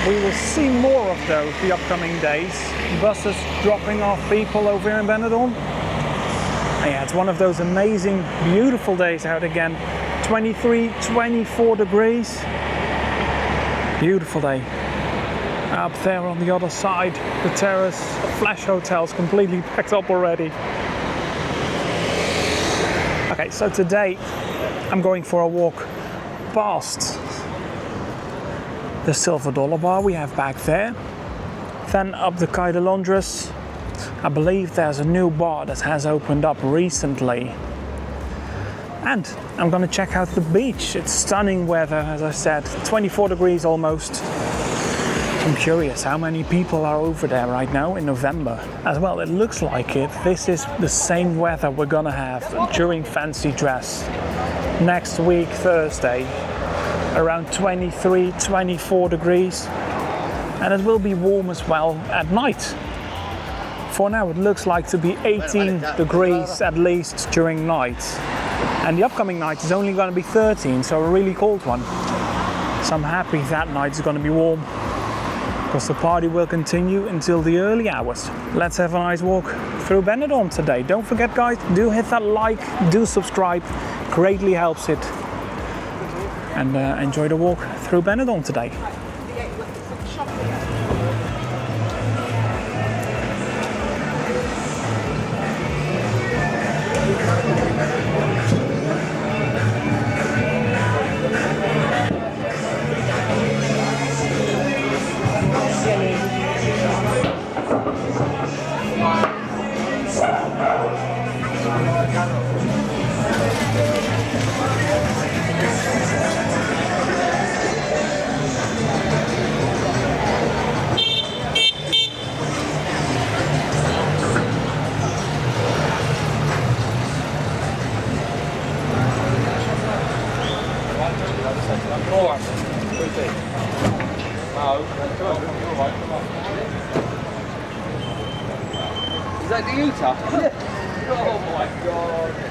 we will see more of those the upcoming days. Buses dropping off people over here in Benidorm. And yeah, it's one of those amazing, beautiful days out again. 23, 24 degrees. Beautiful day. Up there on the other side, the terrace, the Flash Hotel's completely packed up already. Okay, so today I'm going for a walk past the Silver Dollar Bar we have back there. Then up the Calle de Londres. I believe there's a new bar that has opened up recently. And I'm gonna check out the beach. It's stunning weather, as I said, 24 degrees almost. I'm curious how many people are over there right now in November. As well, it looks like it. This is the same weather we're gonna have during Fancy Dress next week, Thursday. Around 23, 24 degrees. And it will be warm as well at night. For now, it looks like to be 18 degrees at least during night. And the upcoming night is only going to be 13, so a really cold one. So I'm happy that night is going to be warm, because the party will continue until the early hours. Let's have a nice walk through Benidorm today. Don't forget, guys, do hit that like, do subscribe, greatly helps it. And enjoy the walk through Benidorm today. Is that the Utah? Oh my god.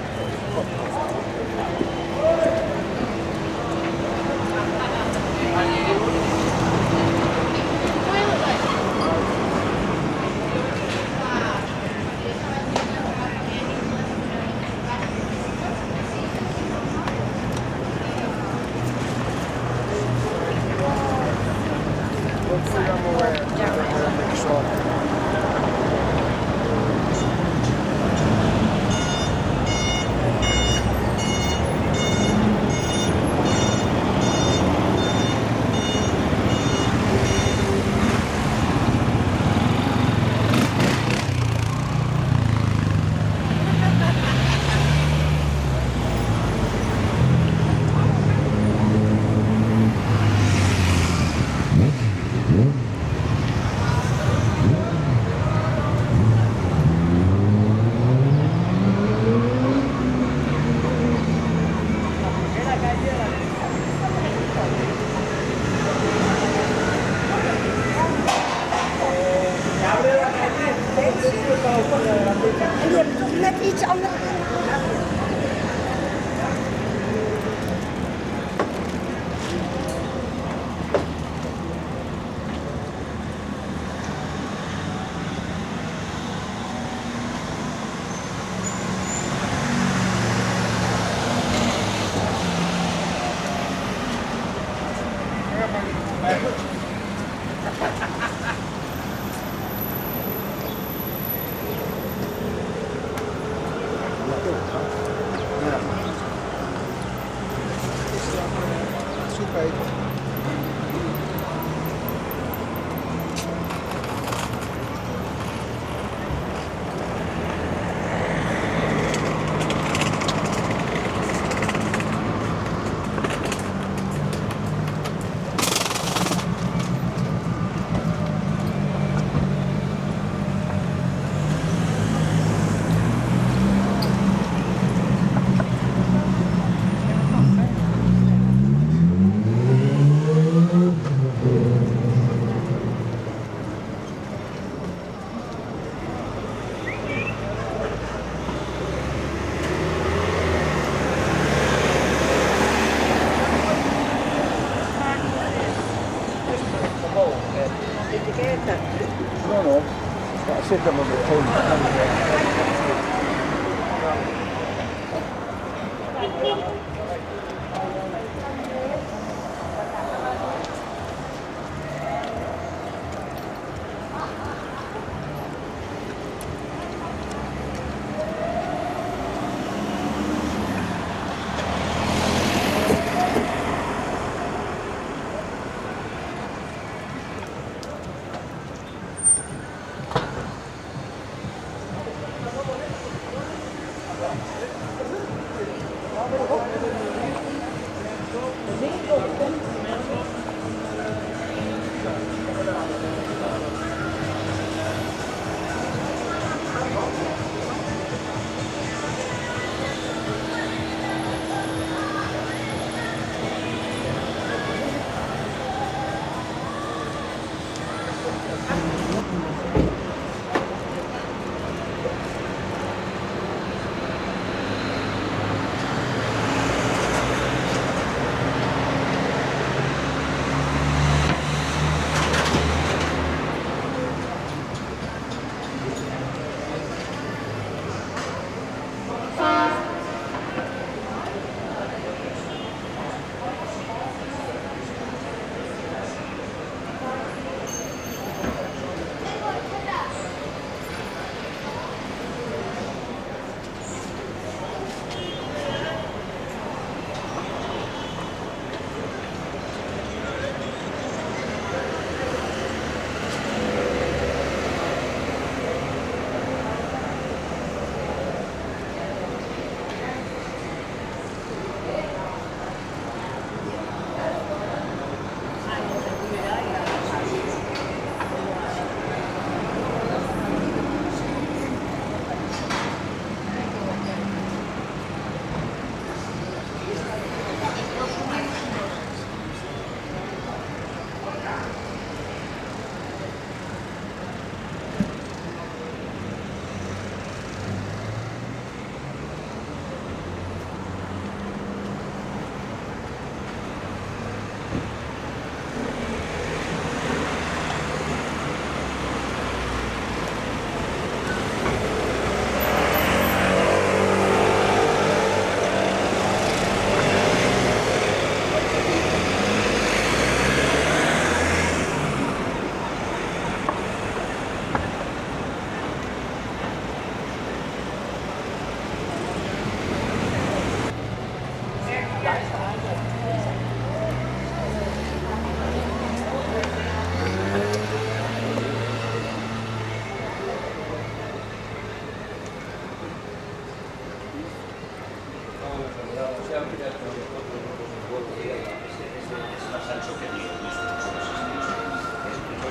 No, no. I said them on the phone.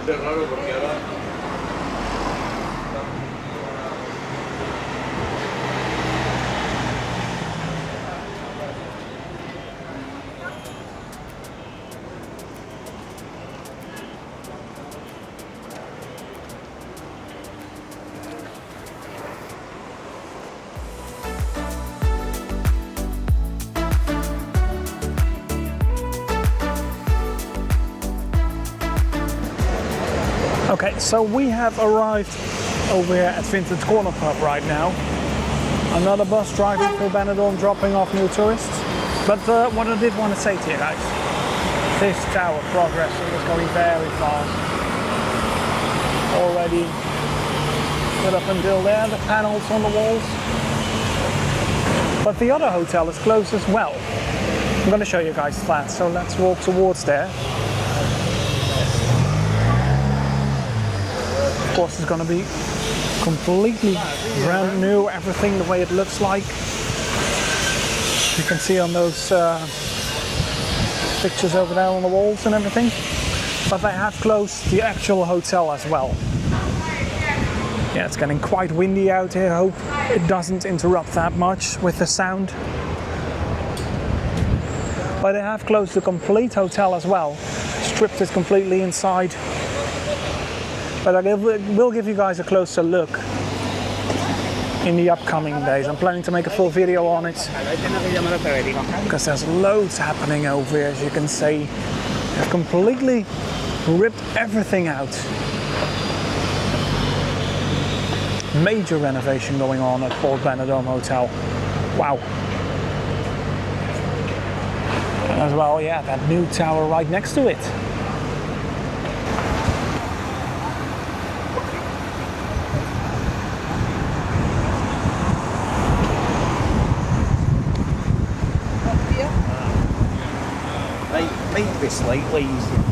Es raro porque ahora Okay, so we have arrived over here at Vincent's Corner Pub right now. Another bus driving through Benidorm, dropping off new tourists. But what I did want to say to you guys, this tower progressing is going very fast. Already put up until there, the panels on the walls. But the other hotel is closed as well. I'm going to show you guys that, so let's walk towards there. Of course, it's going to be completely brand new, everything the way it looks like. You can see on those pictures over there on the walls and everything. But they have closed the actual hotel as well. Yeah, it's getting quite windy out here. I hope it doesn't interrupt that much with the sound. But they have closed the complete hotel as well. Stripped it completely inside. But I will give you guys a closer look in the upcoming days. I'm planning to make a full video on it because there's loads happening over here, as you can see. They've completely ripped everything out. Major renovation going on at Port Benidorm Hotel. Wow. And as well, yeah, that new tower right next to it. Might be slightly easier.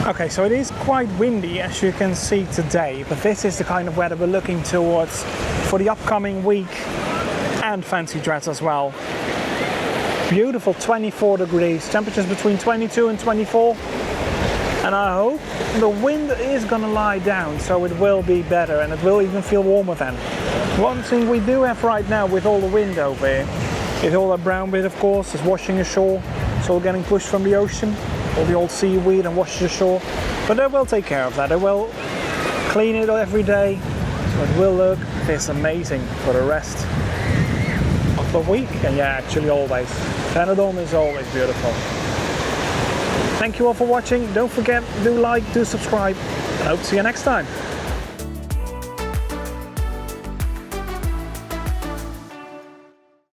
Okay, so it is quite windy as you can see today, but this is the kind of weather we're looking towards for the upcoming week and fancy dress as well. Beautiful 24 degrees, temperatures between 22 and 24, and I hope the wind is gonna lie down so it will be better and it will even feel warmer then. One thing we do have right now with all the wind over here is all that brown bit, of course, is washing ashore. It's all getting pushed from the ocean, all the old seaweed, and washes ashore. But they will take care of that. They will clean it every day, so it will look this amazing for the rest of the week. And yeah, actually always. Benidorm is always beautiful. Thank you all for watching. Don't forget, do like, do subscribe, and I hope to see you next time.